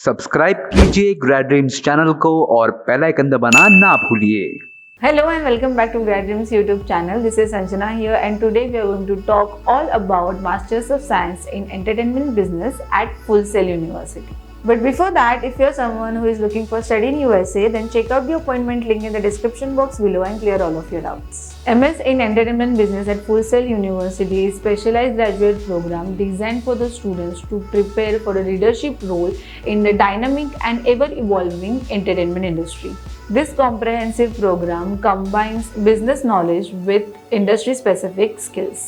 Subscribe कीजिए ग्रैड dreams channel को और बेल आइकन दबाना ना भूलिए। Hello and welcome back to Grad-Dreams YouTube channel. This is Sanjana here and today we are going to talk all about Masters of Science in Entertainment Business at Full Sail University. But before that, if you're someone who is looking for study in USA, then check out the appointment link in the description box below and clear all of your doubts. MS in Entertainment Business at Full Sail University is a specialized graduate program designed for the students to prepare for a leadership role in the dynamic and ever-evolving entertainment industry. This comprehensive program combines business knowledge with industry-specific skills.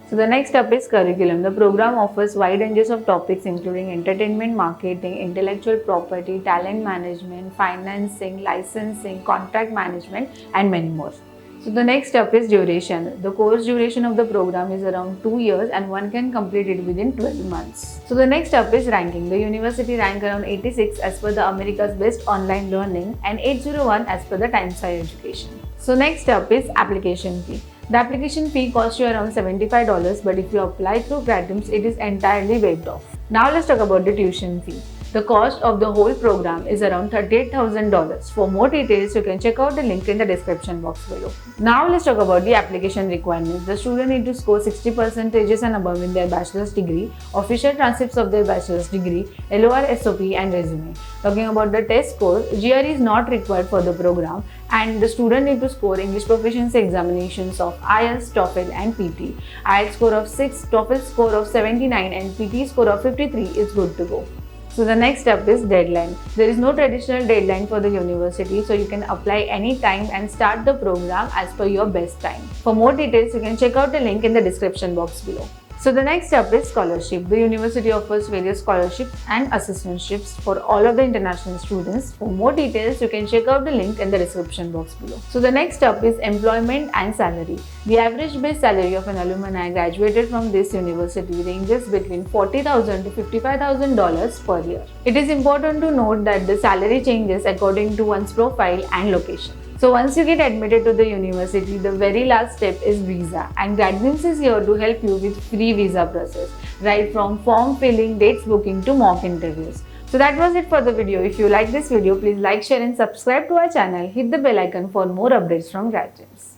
So the next up is curriculum. The program offers wide ranges of topics including entertainment, marketing, intellectual property, talent management, financing, licensing, contract management and many more. So the next step is duration. The course duration of the program is around 2 years and one can complete it within 12 months. So the next step is ranking. The university ranked around 86 as per the America's Best Online Learning and 801 as per the Times Higher Education. So next step is application fee. The application fee costs you around $75, but if you apply through Grad-Dreams, it is entirely waived off. Now let's talk about the tuition fee. The cost of the whole program is around $38,000. For more details, you can check out the link in the description box below. Now let's talk about the application requirements. The student need to score 60% and above in their bachelor's degree, official transcripts of their bachelor's degree, LOR, SOP and resume. Talking about the test score, GRE is not required for the program and the student need to score English proficiency examinations of IELTS, TOEFL and PT. IELTS score of 6, TOEFL score of 79 and PT score of 53 is good to go. So the next step is deadline. There is no traditional deadline for the university, so you can apply anytime and start the program as per your best time. For more details, you can check out the link in the description box below. So the next step is scholarship. The university offers various scholarships and assistantships for all of the international students. For more details, you can check out the link in the description box below. So the next step is employment and salary. The average base salary of an alumni graduated from this university ranges between $40,000 to $55,000 per year. It is important to note that the salary changes according to one's profile and location. So once you get admitted to the university, the very last step is visa, and Grad-Dreams is here to help you with free visa process, right from form filling, dates booking to mock interviews. So that was it for the video. If you like this video, please like, share and subscribe to our channel. Hit the bell icon for more updates from Grad-Dreams.